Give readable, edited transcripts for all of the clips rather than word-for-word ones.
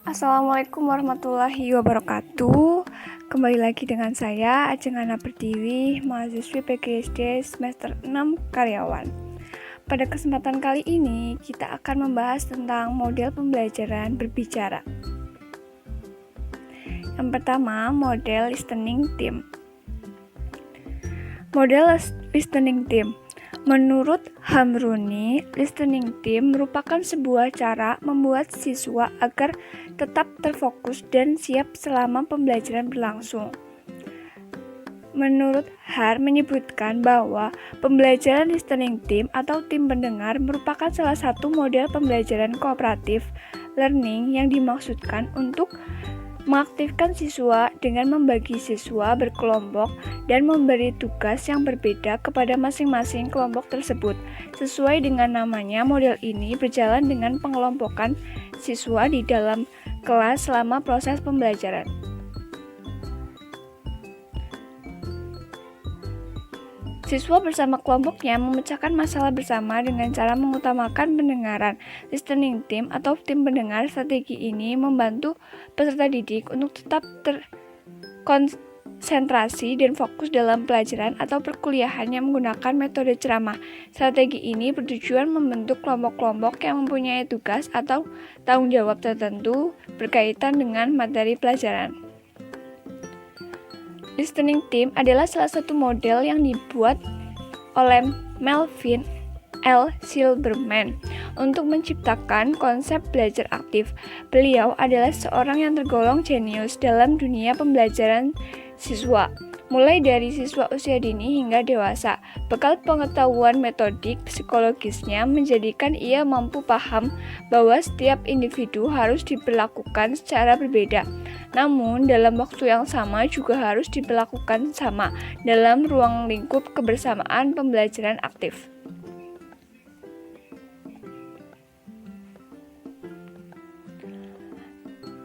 Assalamualaikum warahmatullahi wabarakatuh. Kembali lagi dengan saya Ajeng Ana Pertiwi, mahasiswi PGSD semester 6 karyawan. Pada kesempatan kali ini kita akan membahas tentang model pembelajaran berbicara. Yang pertama, model listening team. Model listening team. Menurut Hamruni, listening team merupakan sebuah cara membuat siswa agar tetap terfokus dan siap selama pembelajaran berlangsung. Menurut Har menyebutkan bahwa pembelajaran listening team atau tim pendengar merupakan salah satu model pembelajaran kooperatif learning yang dimaksudkan untuk mengaktifkan siswa dengan membagi siswa berkelompok dan memberi tugas yang berbeda kepada masing-masing kelompok tersebut. Sesuai dengan namanya, model ini berjalan dengan pengelompokan siswa di dalam kelas selama proses pembelajaran. Siswa bersama kelompoknya memecahkan masalah bersama dengan cara mengutamakan pendengaran. Listening team atau tim pendengar strategi ini membantu peserta didik untuk tetap terkonsentrasi dan fokus dalam pelajaran atau perkuliahannya menggunakan metode ceramah. Strategi ini bertujuan membentuk kelompok-kelompok yang mempunyai tugas atau tanggung jawab tertentu berkaitan dengan materi pelajaran. Listening team adalah salah satu model yang dibuat oleh Melvin L. Silberman untuk menciptakan konsep belajar aktif. Beliau adalah seorang yang tergolong jenius dalam dunia pembelajaran siswa, mulai dari siswa usia dini hingga dewasa. Bekal pengetahuan metodik psikologisnya menjadikan ia mampu paham bahwa setiap individu harus diperlakukan secara berbeda. Namun, dalam waktu yang sama juga harus diperlakukan sama dalam ruang lingkup kebersamaan pembelajaran aktif.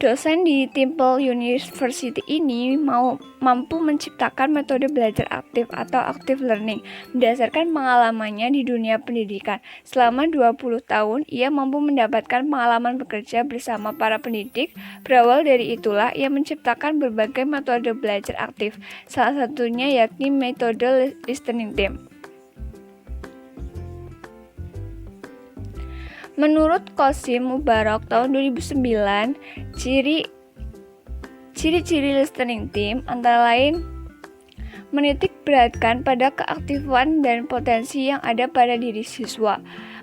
Dosen di Temple University ini mampu menciptakan metode belajar aktif atau active learning berdasarkan pengalamannya di dunia pendidikan. Selama 20 tahun, ia mampu mendapatkan pengalaman bekerja bersama para pendidik. Berawal dari itulah, ia menciptakan berbagai metode belajar aktif, salah satunya yakni metode listening team. Menurut Qasim Mubarak tahun 2009, ciri-ciri listening team antara lain menitik beratkan pada keaktifan dan potensi yang ada pada diri siswa,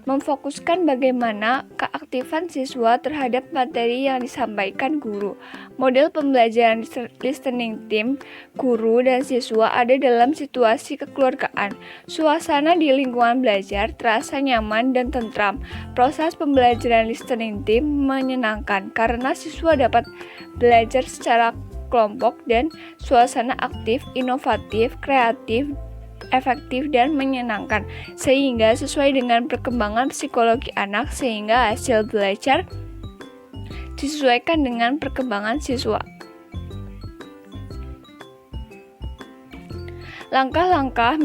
memfokuskan bagaimana keaktifan siswa terhadap materi yang disampaikan guru. Model pembelajaran listening team, guru dan siswa ada dalam situasi kekeluargaan. Suasana di lingkungan belajar terasa nyaman dan tentram. Proses pembelajaran listening team menyenangkan karena siswa dapat belajar secara kelompok dan suasana aktif, inovatif, kreatif, efektif dan menyenangkan, sehingga sesuai dengan perkembangan psikologi anak sehingga hasil belajar disesuaikan dengan perkembangan siswa. Langkah-langkah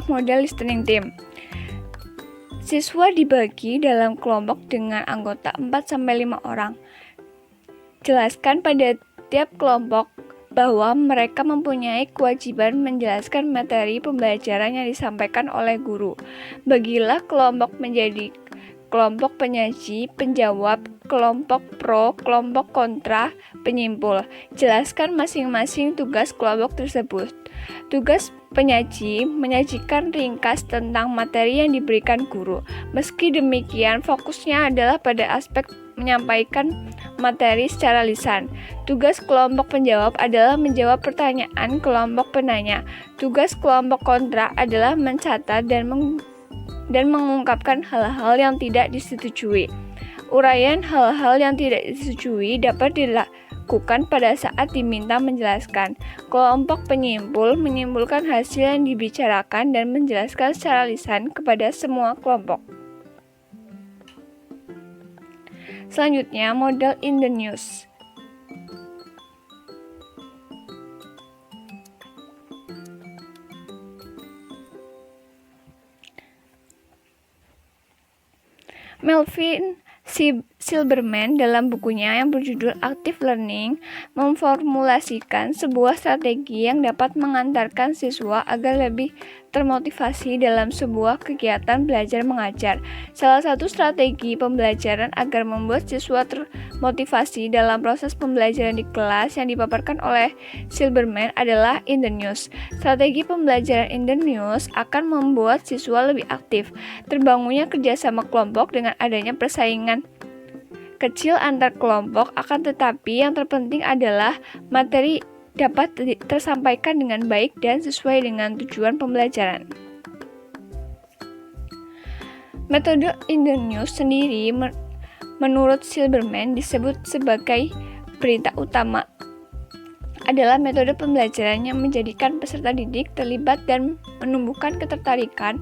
model listening team. Siswa dibagi dalam kelompok dengan anggota 4-5 orang. Jelaskan pada tiap kelompok bahwa mereka mempunyai kewajiban menjelaskan materi pembelajaran yang disampaikan oleh guru. Bagilah kelompok menjadi kelompok penyaji, penjawab, kelompok pro, kelompok kontra, penyimpul. Jelaskan masing-masing tugas kelompok tersebut. Tugas penyaji menyajikan ringkas tentang materi yang diberikan guru. Meski demikian, fokusnya adalah pada aspek menyampaikan materi secara lisan. Tugas kelompok penjawab adalah menjawab pertanyaan kelompok penanya. Tugas kelompok kontra adalah mencatat dan mengungkapkan hal-hal yang tidak disetujui. Uraian hal-hal yang tidak disetujui dapat dilakukan pada saat diminta menjelaskan. Kelompok penyimpul menyimpulkan hasil yang dibicarakan dan menjelaskan secara lisan kepada semua kelompok. Selanjutnya, model in the news. Melvin Silberman dalam bukunya yang berjudul Active Learning memformulasikan sebuah strategi yang dapat mengantarkan siswa agar lebih termotivasi dalam sebuah kegiatan belajar mengajar. Salah satu strategi pembelajaran agar membuat siswa termotivasi dalam proses pembelajaran di kelas yang dipaparkan oleh Silberman adalah in the news. Strategi pembelajaran in the news akan membuat siswa lebih aktif. Terbangunnya kerjasama kelompok dengan adanya persaingan kecil antar kelompok, akan tetapi yang terpenting adalah materi dapat tersampaikan dengan baik dan sesuai dengan tujuan pembelajaran. Metode in the news sendiri menurut Silberman disebut sebagai berita utama, adalah metode pembelajaran yang menjadikan peserta didik terlibat dan menumbuhkan ketertarikan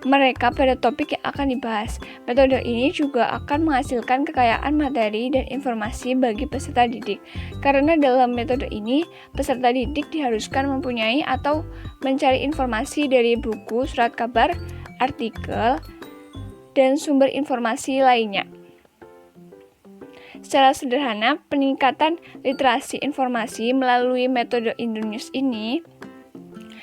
mereka pada topik yang akan dibahas. Metode ini juga akan menghasilkan kekayaan materi dan informasi bagi peserta didik. Karena dalam metode ini, peserta didik diharuskan mempunyai atau mencari informasi dari buku, surat kabar, artikel, dan sumber informasi lainnya. Secara sederhana, peningkatan literasi informasi melalui metode in the news ini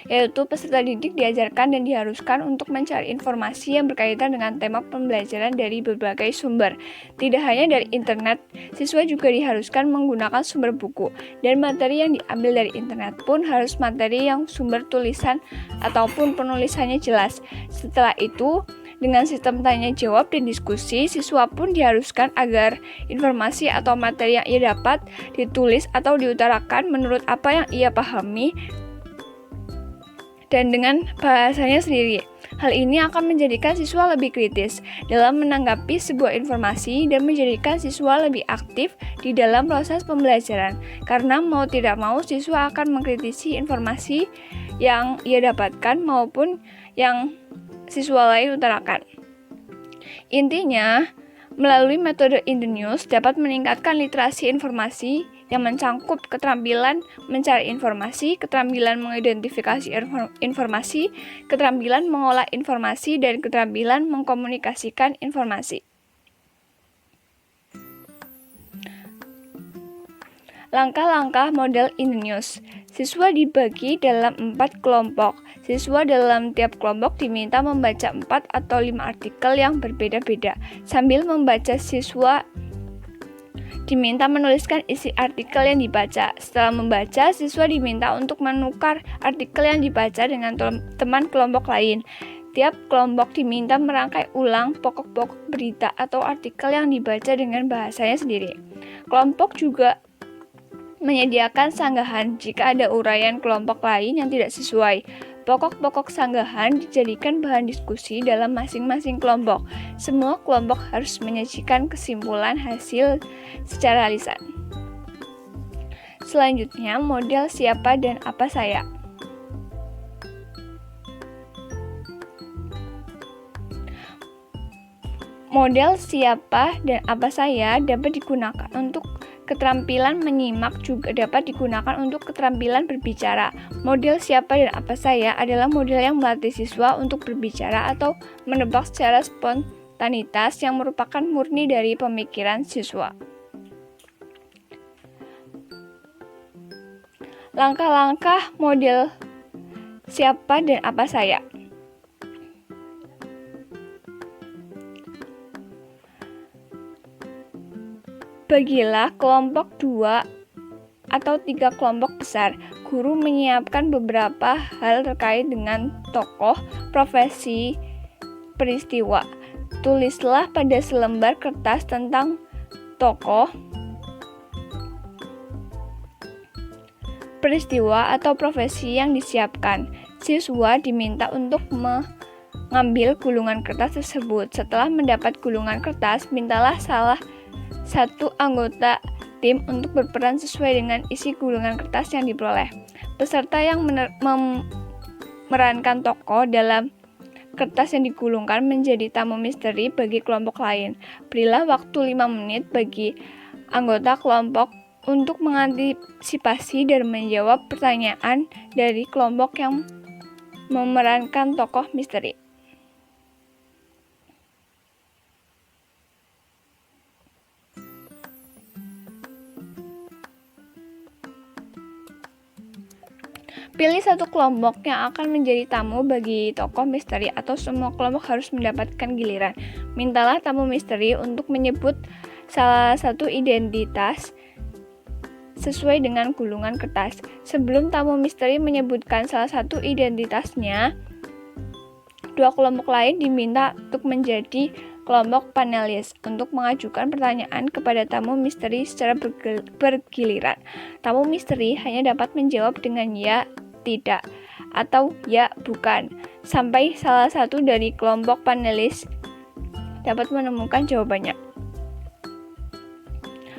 yaitu peserta didik diajarkan dan diharuskan untuk mencari informasi yang berkaitan dengan tema pembelajaran dari berbagai sumber. Tidak hanya dari internet, siswa juga diharuskan menggunakan sumber buku, dan materi yang diambil dari internet pun harus materi yang sumber tulisan ataupun penulisannya jelas. Setelah itu, dengan sistem tanya jawab dan diskusi, siswa pun diharuskan agar informasi atau materi yang ia dapat ditulis atau diutarakan menurut apa yang ia pahami dan dengan bahasanya sendiri. Hal ini akan menjadikan siswa lebih kritis dalam menanggapi sebuah informasi dan menjadikan siswa lebih aktif di dalam proses pembelajaran. Karena mau tidak mau siswa akan mengkritisi informasi yang ia dapatkan maupun yang siswa lain utarakan. Intinya, melalui metode in the news dapat meningkatkan literasi informasi yang mencangkup keterampilan mencari informasi, keterampilan mengidentifikasi informasi, keterampilan mengolah informasi, dan keterampilan mengkomunikasikan informasi. Langkah-langkah model in the news. Siswa dibagi dalam 4 kelompok. Siswa dalam tiap kelompok diminta membaca 4 atau 5 artikel yang berbeda-beda. Sambil membaca, siswa diminta menuliskan isi artikel yang dibaca. Setelah membaca, siswa diminta untuk menukar artikel yang dibaca dengan teman kelompok lain. Tiap kelompok diminta merangkai ulang pokok-pokok berita atau artikel yang dibaca dengan bahasanya sendiri. Kelompok juga menyediakan sanggahan jika ada uraian kelompok lain yang tidak sesuai. Pokok-pokok sanggahan dijadikan bahan diskusi dalam masing-masing kelompok. Semua kelompok harus menyajikan kesimpulan hasil secara lisan. Selanjutnya, model siapa dan apa saya. Model siapa dan apa saya dapat digunakan untuk keterampilan menyimak, juga dapat digunakan untuk keterampilan berbicara. Model siapa dan apa saya adalah model yang melatih siswa untuk berbicara atau menebak secara spontanitas yang merupakan murni dari pemikiran siswa. Langkah-langkah model siapa dan apa saya. Bagilah kelompok 2 atau 3 kelompok besar. Guru menyiapkan beberapa hal terkait dengan tokoh, profesi, peristiwa. Tulislah pada selembar kertas tentang tokoh, peristiwa, atau profesi yang disiapkan. Siswa diminta untuk mengambil gulungan kertas tersebut. Setelah mendapat gulungan kertas, mintalah salah satu anggota tim untuk berperan sesuai dengan isi gulungan kertas yang diperoleh. Peserta yang memerankan tokoh dalam kertas yang digulungkan menjadi tamu misteri bagi kelompok lain. Berilah waktu 5 menit bagi anggota kelompok untuk mengantisipasi dan menjawab pertanyaan dari kelompok yang memerankan tokoh misteri. Pilih satu kelompok yang akan menjadi tamu bagi tokoh misteri atau semua kelompok harus mendapatkan giliran. Mintalah tamu misteri untuk menyebut salah satu identitas sesuai dengan gulungan kertas. Sebelum tamu misteri menyebutkan salah satu identitasnya, dua kelompok lain diminta untuk menjadi kelompok panelis untuk mengajukan pertanyaan kepada tamu misteri secara bergiliran. Tamu misteri hanya dapat menjawab dengan ya, tidak, atau ya, bukan, sampai salah satu dari kelompok panelis dapat menemukan jawabannya.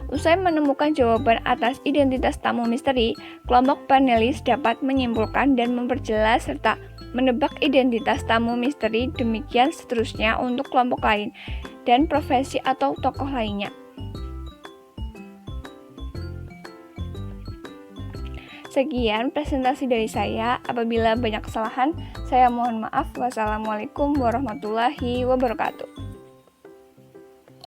Usai menemukan jawaban atas identitas tamu misteri, kelompok panelis dapat menyimpulkan dan memperjelas serta menebak identitas tamu misteri, demikian seterusnya untuk kelompok lain dan profesi atau tokoh lainnya. Sekian presentasi dari saya. Apabila banyak kesalahan, saya mohon maaf. Wassalamualaikum warahmatullahi wabarakatuh.